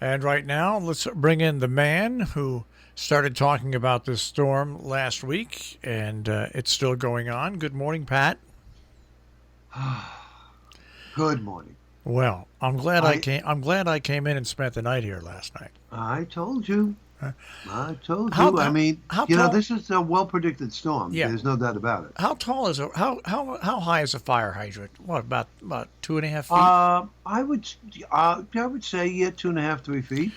And right now, let's bring in the man who started talking about this storm last week, and it's still going on. Good morning, Pat. Good morning. Well, I'm glad I I came. I'm glad I came in and spent the night here last night. I told you. Uh, I told How you. I mean, how tall? this is a well-predicted storm. Yeah. There's no doubt about it. How tall is a how high is a fire hydrant? What about 2.5 feet? I would say, yeah, 2.5, 3 feet.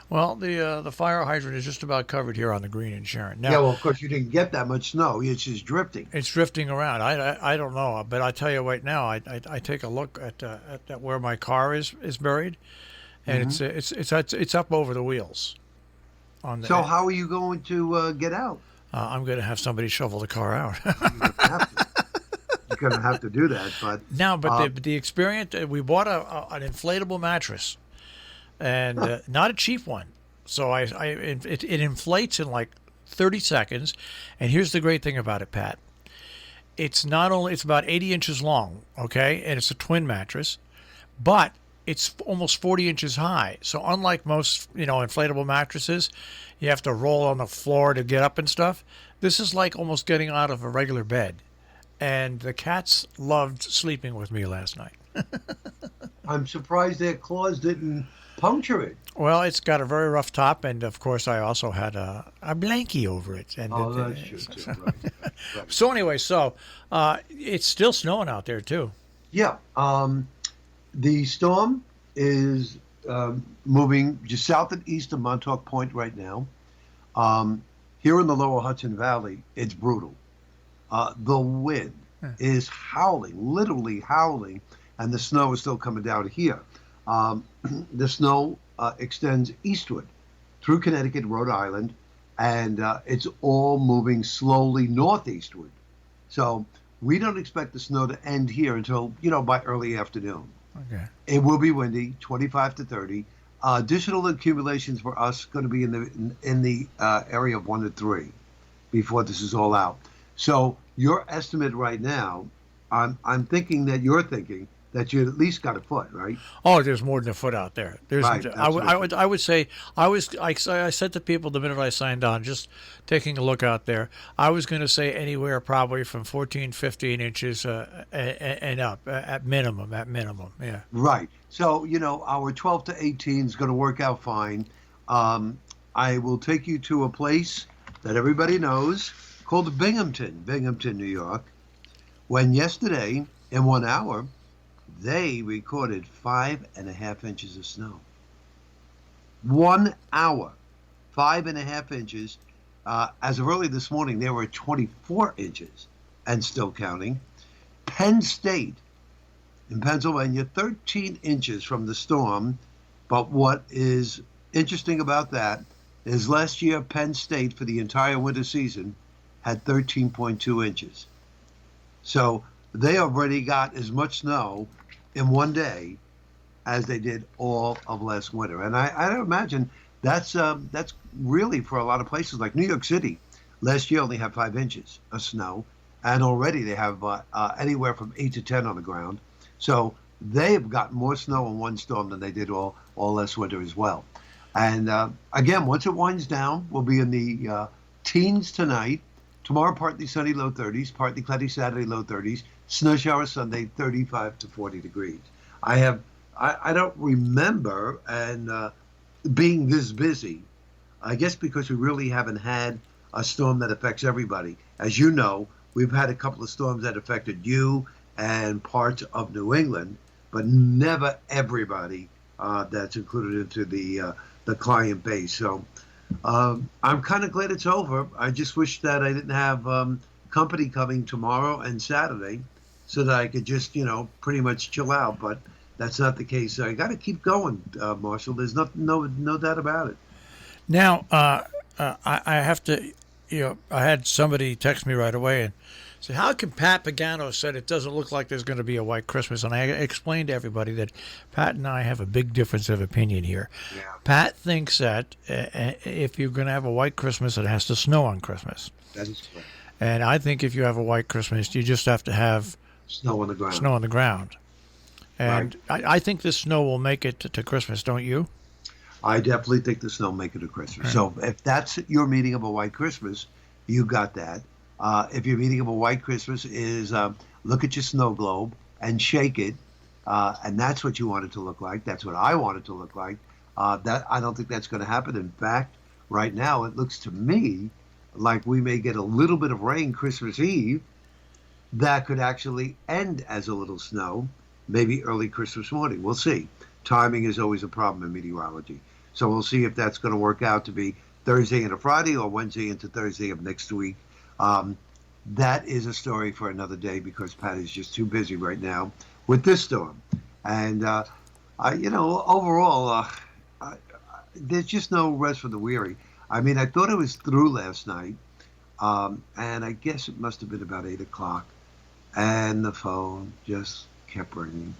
Well, the fire hydrant is just about covered here on the green and Sharon. Yeah, Now, well, of course, you didn't get that much snow. It's just drifting. it's drifting around. I don't know, but I tell you right now, I take a look at where my car is buried, and Hmm. it's up over the wheels. On So the, how are you going to get out? I'm going to have somebody shovel the car out. You're gonna have to. You're gonna have to do that. But Now, but uh, the experience, we bought an inflatable mattress, and not a cheap one. So it inflates in like 30 seconds, and here's the great thing about it, Pat. It's not only it's about 80 inches long, okay, and it's a twin mattress, but it's almost 40 inches high. So unlike most, inflatable mattresses, you have to roll on the floor to get up and stuff. This is like almost getting out of a regular bed. And the cats loved sleeping with me last night. I'm surprised their claws didn't puncture it. Well, it's got a very rough top, and of course, I also had a blankie over it. And Oh, that's true too. Right. Right. so anyway, it's still snowing out there too. Yeah. The storm is moving just south and east of Montauk Point right now. Here in the lower Hudson Valley, it's brutal. The wind is howling, literally howling, and the snow is still coming down here. The snow extends eastward through Connecticut, Rhode Island, and it's all moving slowly northeastward. So we don't expect the snow to end here until, by early afternoon. Okay. It will be windy, 25 to 30. Additional accumulations for us going to be in the area of 1 to 3 before this is all out. So your estimate right now, I'm thinking that you're thinking that you at least got a foot, right? Oh, there's more than a foot out there. There's, Right. I, That's would- what I I would, think. I would say, I said to people the minute I signed on, just taking a look out there, I was going to say anywhere probably from 14, 15 inches and up at minimum, yeah. Right. So, our 12 to 18 is going to work out fine. I will take you to a place that everybody knows called Binghamton, New York, when yesterday, in 1 hour, they recorded 5.5 inches of snow. 1 hour, 5.5 inches. As of early this morning, they were at 24 inches and still counting. Penn State in Pennsylvania, 13 inches from the storm. But what is interesting about that is last year, Penn State, for the entire winter season, had 13.2 inches. So they already got as much snow in one day as they did all of last winter. And I don't imagine that's really for a lot of places like New York City. Last year only had 5 inches of snow, and already they have anywhere from 8 to 10 on the ground. So they've got more snow in one storm than they did all last winter as well. And again, once it winds down, we'll be in the teens tonight. Tomorrow, partly sunny, low 30s. Partly cloudy Saturday, low 30s. Snow shower Sunday, 35 to 40 degrees. I don't remember being this busy. I guess because we really haven't had a storm that affects everybody. As you know, we've had a couple of storms that affected you and parts of New England, but never everybody that's included into the client base. So I'm kind of glad it's over. I just wish that I didn't have company coming tomorrow and Saturday so that I could just, pretty much chill out. But that's not the case. So I got to keep going, Marshall. There's no doubt about it. Now, I have to, I had somebody text me right away and say, how can Pat Pagano said it doesn't look like there's going to be a white Christmas? And I explained to everybody that Pat and I have a big difference of opinion here. Yeah. Pat thinks that if you're going to have a white Christmas, it has to snow on Christmas. That is correct. And I think if you have a white Christmas, you just have to have Snow on the ground. snow on the ground. And Right. I think this snow will make it to Christmas, don't you? I definitely think the snow make it a Christmas. So if that's your meaning of a white Christmas, you got that. If your meaning of a white Christmas is look at your snow globe and shake it, and that's what you want it to look like. That's what I want it to look like. That I don't think that's going to happen. In fact, right now it looks to me like we may get a little bit of rain Christmas Eve that could actually end as a little snow, maybe early Christmas morning. We'll see. Timing is always a problem in meteorology. So we'll see if that's going to work out to be Thursday into Friday or Wednesday into Thursday of next week. That is a story for another day because Pat is just too busy right now with this storm. And, overall, there's just no rest for the weary. I mean, I thought it was through last night, and I guess it must have been about 8 o'clock, and the phone just kept ringing.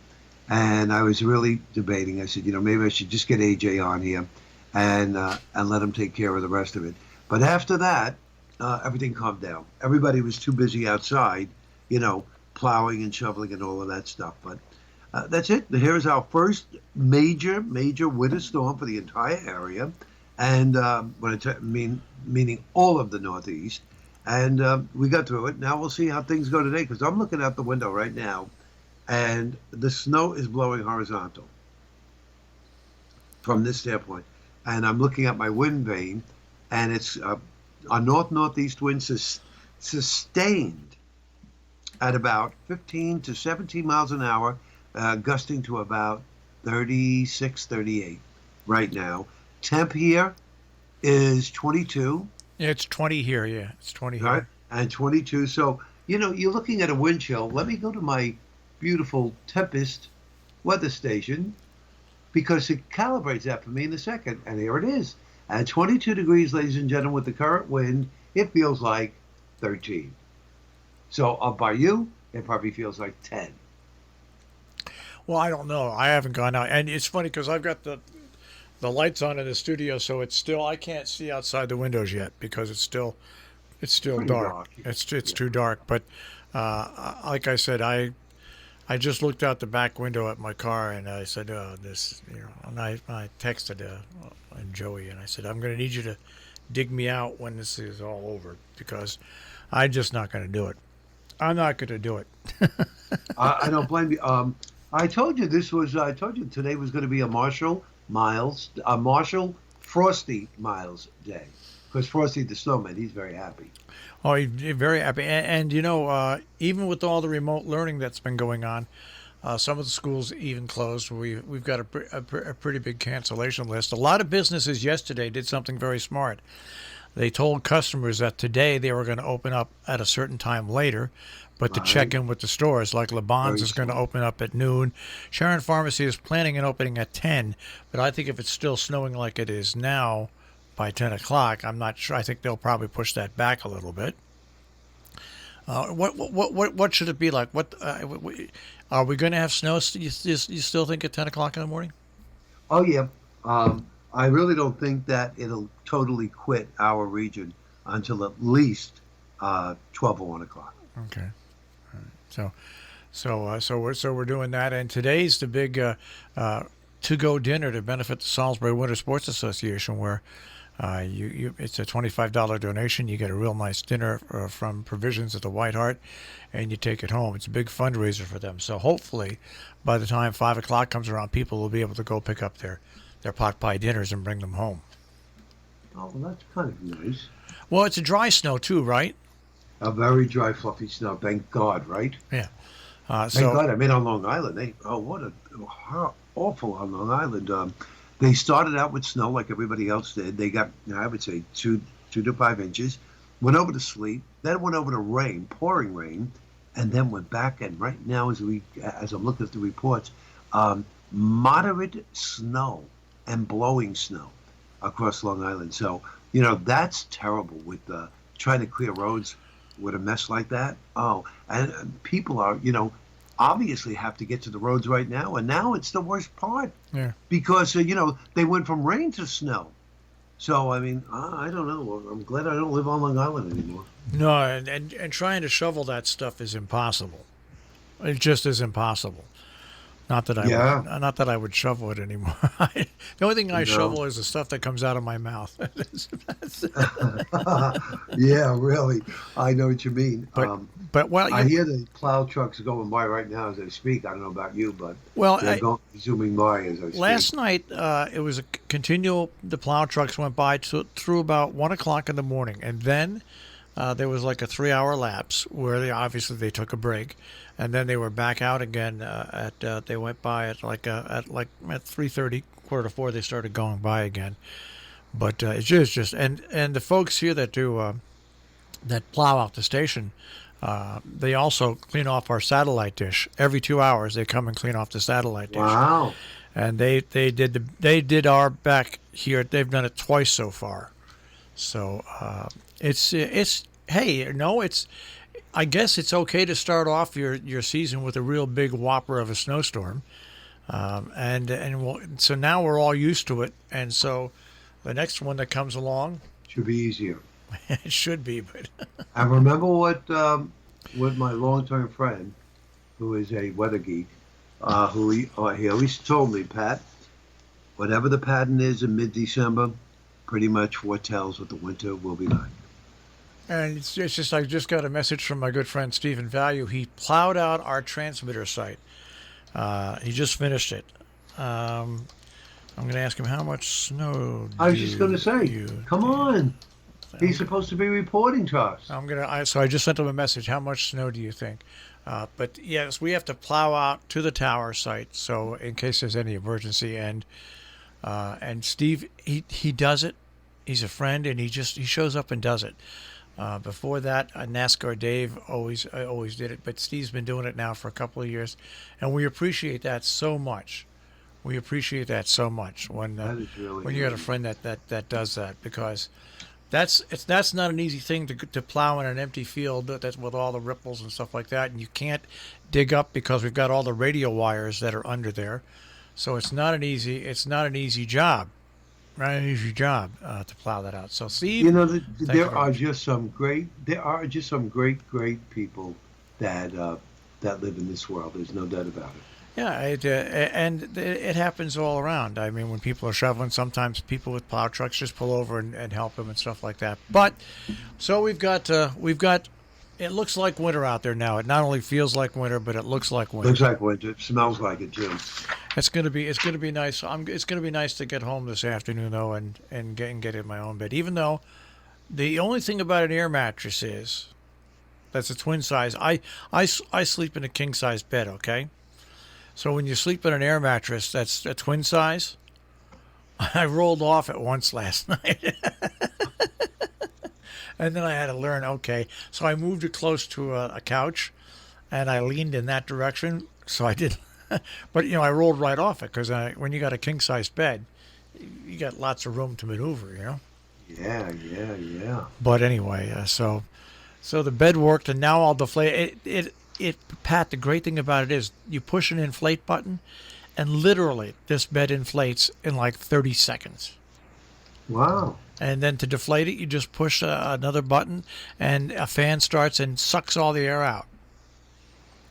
And I was really debating. I said, maybe I should just get AJ on here and let him take care of the rest of it. But after that, everything calmed down. Everybody was too busy outside, plowing and shoveling and all of that stuff. But that's it. Here's our first major winter storm for the entire area, and meaning all of the Northeast. And we got through it. Now we'll see how things go today, because I'm looking out the window right now, and the snow is blowing horizontal from this standpoint. And I'm looking at my wind vane, and it's a north-northeast wind sustained at about 15 to 17 miles an hour, gusting to about 36, 38 right now. Temp here is 22. Yeah, it's 20 here. Yeah, it's 20 here. Right? And 22. So, you're looking at a wind chill. Let me go to my beautiful Tempest weather station, because it calibrates that for me in a second. And here it is. At 22 degrees, ladies and gentlemen, with the current wind, it feels like 13. So up by you, it probably feels like 10. Well, I don't know. I haven't gone out. And it's funny because I've got the lights on in the studio, so it's still, I can't see outside the windows yet because it's still dark. It's too dark. But like I said, I just looked out the back window at my car, and I said, and I texted Joey, and I said, I'm going to need you to dig me out when this is all over, because I'm just not going to do it. I'm not going to do it. I don't blame you. I told you today was going to be a Marshall Frosty Miles day, because Frosty the Snowman, he's very happy. Oh, he's very happy. And even with all the remote learning that's been going on, some of the schools even closed. We've got a pretty big cancellation list. A lot of businesses yesterday did something very smart. They told customers that today they were going to open up at a certain time later, but to check in with the stores, like LeBon's is going to open up at noon. Sharon Pharmacy is planning on opening at 10, but I think if it's still snowing like it is now, by 10 o'clock, I'm not sure. I think they'll probably push that back a little bit. What should it be like? Are we going to have snow? You still think at 10 o'clock in the morning? Oh yeah. I really don't think that it'll totally quit our region until at least 12 or 1 o'clock. Okay. All right. So we're doing that, and today's the big to-go dinner to benefit the Salisbury Winter Sports Association, where it's a $25 donation. You get a real nice dinner from Provisions at the White Hart, and you take it home. It's a big fundraiser for them. So hopefully, by the time 5 o'clock comes around, people will be able to go pick up their pot pie dinners and bring them home. Oh, well, that's kind of nice. Well, it's a dry snow too, right? A very dry, fluffy snow. Thank God, right? Yeah. Thank God. I mean, on Long Island, how awful on Long Island. They started out with snow like everybody else did. They got, I would say, 2 to 5 inches. Went over to sleet, then went over to rain, pouring rain, and then went back. And right now, as I'm looking at the reports, moderate snow and blowing snow across Long Island. So, that's terrible with trying to clear roads with a mess like that. Oh, and people are, obviously have to get to the roads right now, and now it's the worst part. Yeah. Because they went from rain to snow. So I mean, I don't know. I'm glad I don't live on Long Island anymore. No, and trying to shovel that stuff is impossible. It just is impossible. Yeah. Not that I would shovel it anymore. The only thing I No. shovel is the stuff that comes out of my mouth. Yeah, really. I know what you mean. but but well, I hear the plow trucks going by right now as I speak. I don't know about you, but well, they're going zooming by as I speak. last night it was a continual. The plow trucks went by through about 1 o'clock in the morning, and then there was like a 3 hour lapse where they took a break, and then they were back out again. They went by at at 3:30, quarter to 4. They started going by again. But it's just and the folks here that do that plow out the station, they also clean off our satellite dish every 2 hours. They come and clean off the satellite dish. Wow. And they did our back here. They've done it twice so far. So it's hey, no, it's I guess it's okay to start off your season with a real big whopper of a snowstorm, so now we're all used to it, and so the next one that comes along Should be easier. it should be, but I remember what my long-term friend, who is a weather geek, he always told me, Pat, whatever the pattern is in mid-December, pretty much foretells what the winter will be like. and it's just I just got a message from my good friend Stephen Value. He plowed out our transmitter site. He just finished it. I'm going to ask him how much snow. I was just going to say, come on. He's supposed to be reporting to us. So I just sent him a message. How much snow do you think? But yes, we have to plow out to the tower site. So in case there's any emergency, and Steve, he does it. He's a friend, and he shows up and does it. Before that, NASCAR Dave always did it, but Steve's been doing it now for a couple of years, and we appreciate that so much. We appreciate that so much when That is really when you got a friend that does that, because that's not an easy thing to plow in an empty field that's with all the ripples and stuff like that, and you can't dig up because we've got all the radio wires that are under there, so it's not an easy job. Not an easy job to plow that out. So Steve, there are just some great people that live in this world. There's no doubt about it. Yeah, and it happens all around. I mean, when people are shoveling, sometimes people with plow trucks just pull over and help them and stuff like that. But so we've got. It looks like winter out there now. It not only feels like winter, but it looks like winter. Looks like winter. It smells like it too. It's gonna be nice. It's gonna be nice to get home this afternoon though, and get in my own bed. Even though the only thing about an air mattress is that's a twin size. I sleep in a king size bed. Okay. So when you sleep in an air mattress that's a twin size, I rolled off it once last night. And then I had to learn, okay. So I moved it close to a couch, and I leaned in that direction. So I did. But, I rolled right off it because when you got a king-size bed, you got lots of room to maneuver, Yeah. But anyway, so the bed worked, and now I'll deflate it. Pat, the great thing about it is you push an inflate button, and literally this bed inflates in like 30 seconds. Wow. And then to deflate it, you just push another button, and a fan starts and sucks all the air out.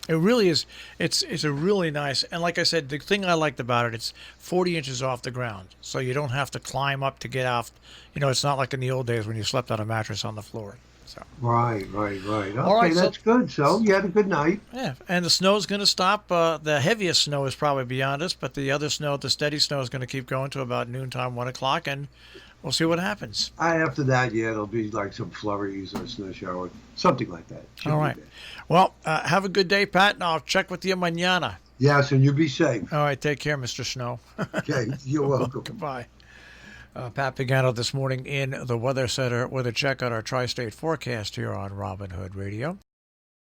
It really is. It's a really nice, and like I said, the thing I liked about it, it's 40 inches off the ground, so you don't have to climb up to get off. It's not like in the old days when you slept on a mattress on the floor. So. Right. Okay, All right, that's good. So you had a good night. Yeah, and the snow's going to stop. The heaviest snow is probably beyond us, but the other snow, the steady snow, is going to keep going to about noontime, 1 o'clock, and we'll see what happens. After that, it'll be like some flurries or snow shower, something like that. All right. Well, have a good day, Pat, and I'll check with you mañana. Yes, and you be safe. All right, take care, Mr. Snow. Okay, you're welcome. Goodbye. Pat Pagano this morning in the Weather Center with a check on our tri-state forecast here on Robin Hood Radio.